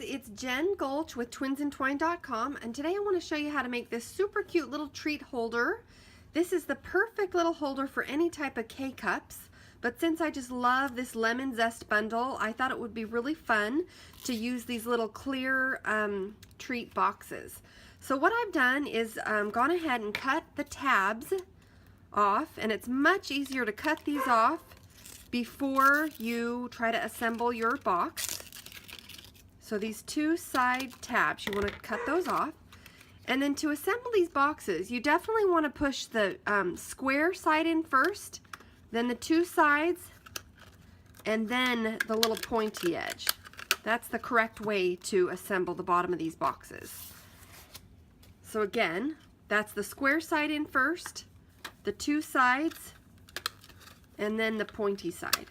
it's Jen Gulch with twinsandtwine.com, and today I want to show you how to make this super cute little treat holder. This is the perfect little holder for any type of K-cups, but since I just love this lemon zest bundle, I thought it would be really fun to use these little clear treat boxes. So what I've done is gone ahead and cut the tabs off, and it's much easier to cut these off before you try to assemble your box. So these two side tabs, you want to cut those off. And then to assemble these boxes, you definitely want to push the square side in first, then the two sides, and then the little pointy edge. That's the correct way to assemble the bottom of these boxes. So again, that's the square side in first, the two sides, and then the pointy side.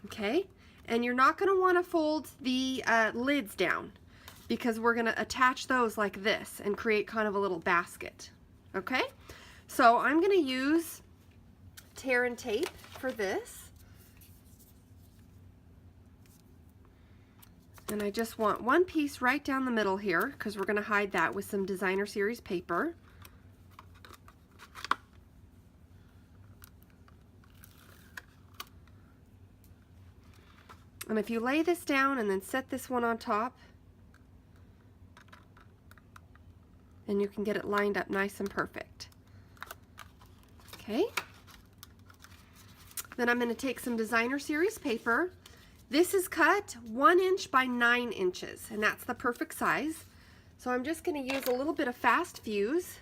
Okay? And you're not going to want to fold the lids down, because we're going to attach those like this and create kind of a little basket. Okay? So I'm going to use tear and tape for this. And I just want one piece right down the middle here, because we're going to hide that with some Designer Series paper. And if you lay this down and then set this one on top, then you can get it lined up nice and perfect. Okay. Then I'm going to take some Designer Series paper. This is cut 1 inch by 9 inches, and that's the perfect size. So I'm just going to use a little bit of fast fuse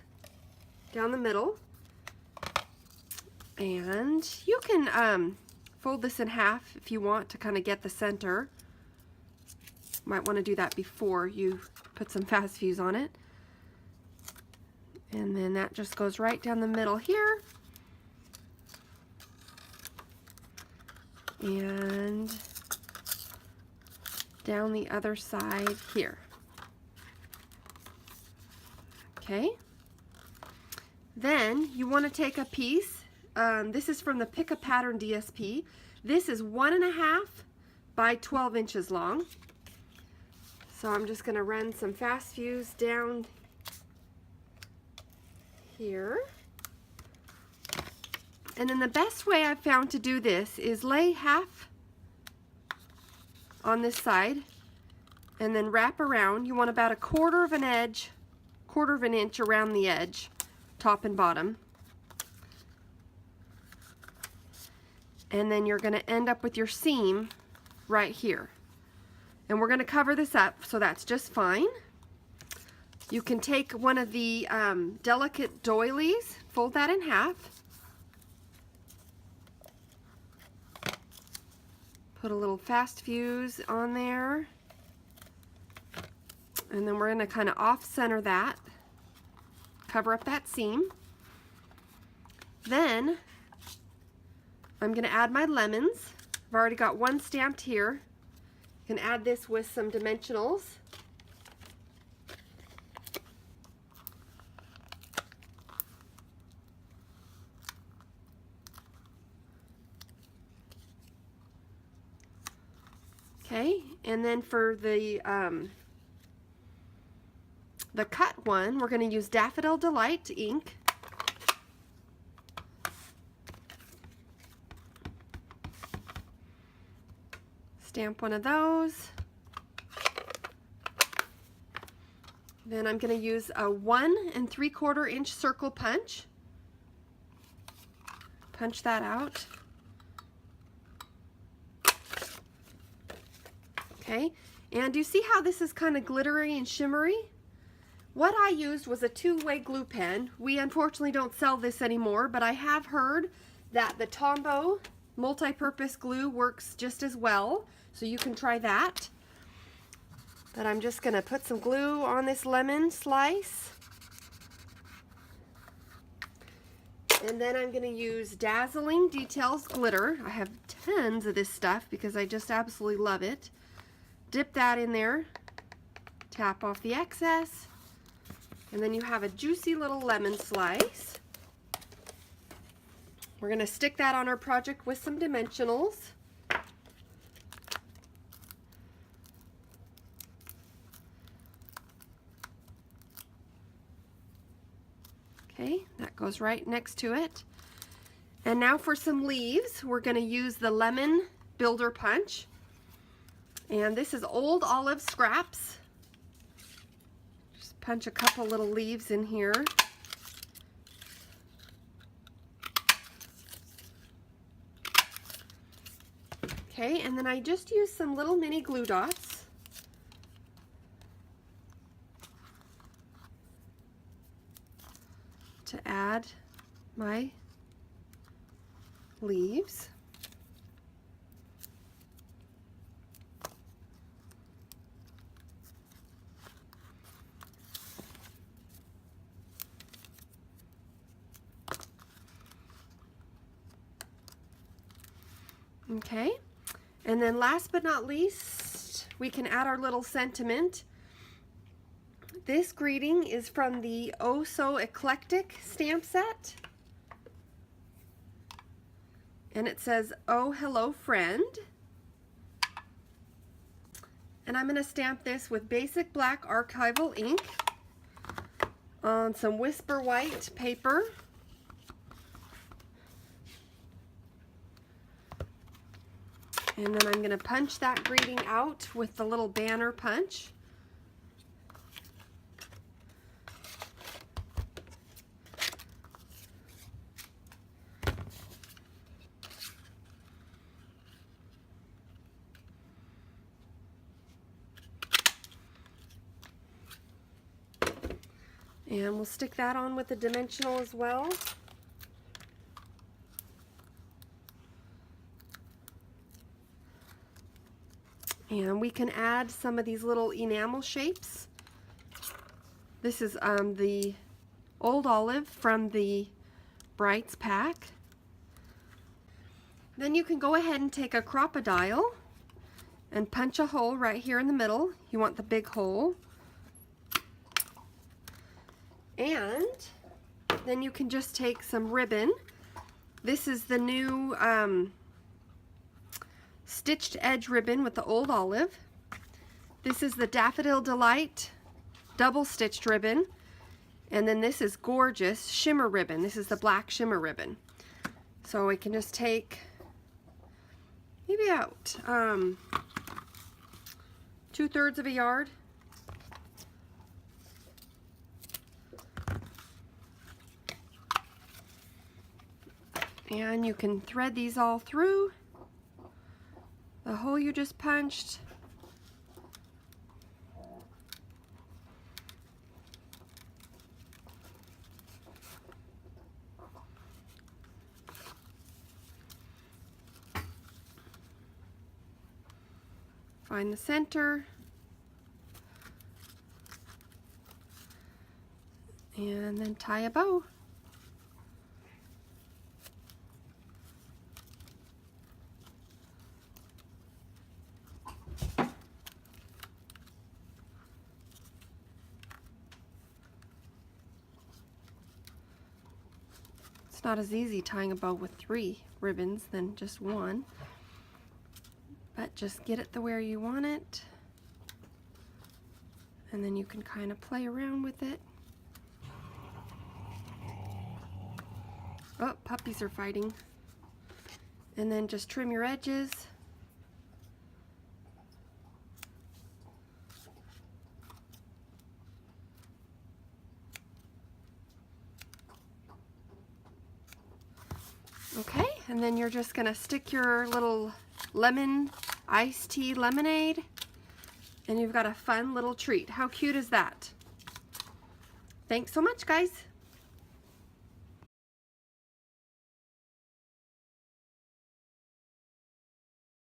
down the middle. And you can fold this in half if you want to kind of get the center. Might want to do that before you put some fast fuse on it. And then that just goes right down the middle here. And down the other side here. Okay. Then you want to take a piece. This is from the Pick a Pattern DSP. This is 1.5 by 12 inches long. So I'm just going to run some fast fuse down here. And then the best way I've found to do this is lay half on this side and then wrap around. You want about 1/4 of an edge, 1/4 of an inch around the edge, top and bottom. And then you're going to end up with your seam right here. And we're going to cover this up, so that's just fine. You can take one of the delicate doilies, fold that in half. Put a little fast fuse on there. And then we're going to kind of off-center that. Cover up that seam. Then I'm going to add my lemons. I've already got one stamped here. You can add this with some dimensionals. Okay, and then for the cut one, we're going to use Daffodil Delight ink. Stamp one of those. Then I'm going to use a 1 3/4 inch circle punch. Punch that out. Okay, and do you see how this is kind of glittery and shimmery? What I used was a 2-way glue pen. We unfortunately don't sell this anymore, but I have heard that the Tombow multi-purpose glue works just as well, so you can try that. But I'm just going to put some glue on this lemon slice. And then I'm going to use Dazzling Details glitter. I have tons of this stuff because I just absolutely love it. Dip that in there, tap off the excess, and then you have a juicy little lemon slice. We're going to stick that on our project with some dimensionals. Okay, that goes right next to it. And now for some leaves, we're going to use the lemon builder punch. And this is old olive scraps. Just punch a couple little leaves in here. Okay, and then I just use some little mini glue dots. To add my leaves. Okay, and then last but not least, we can add our little sentiment. This greeting is from the Oh So Eclectic stamp set. And it says, "Oh, hello, friend." And I'm going to stamp this with basic black archival ink on some Whisper White paper. And then I'm going to punch that greeting out with the little banner punch. And we'll stick that on with the dimensional as well. And we can add some of these little enamel shapes. This is the old olive from the Brights pack. Then you can go ahead and take a Crop-A-Dile and punch a hole right here in the middle. You want the big hole. And then you can just take some ribbon. This is the new stitched edge ribbon with the old olive. This is the Daffodil Delight double stitched ribbon. And then this is gorgeous shimmer ribbon. This is the black shimmer ribbon. So we can just take maybe about 2/3 of a yard. And you can thread these all through the hole you just punched. Find the center. And then tie a bow. It's not as easy tying a bow with 3 ribbons than just 1, but just get it the where you want it, and then you can kind of play around with it. Oh, puppies are fighting. And then just trim your edges. Okay, and then you're just gonna stick your little lemon iced tea lemonade, and you've got a fun little treat. How cute is that? Thanks so much, guys.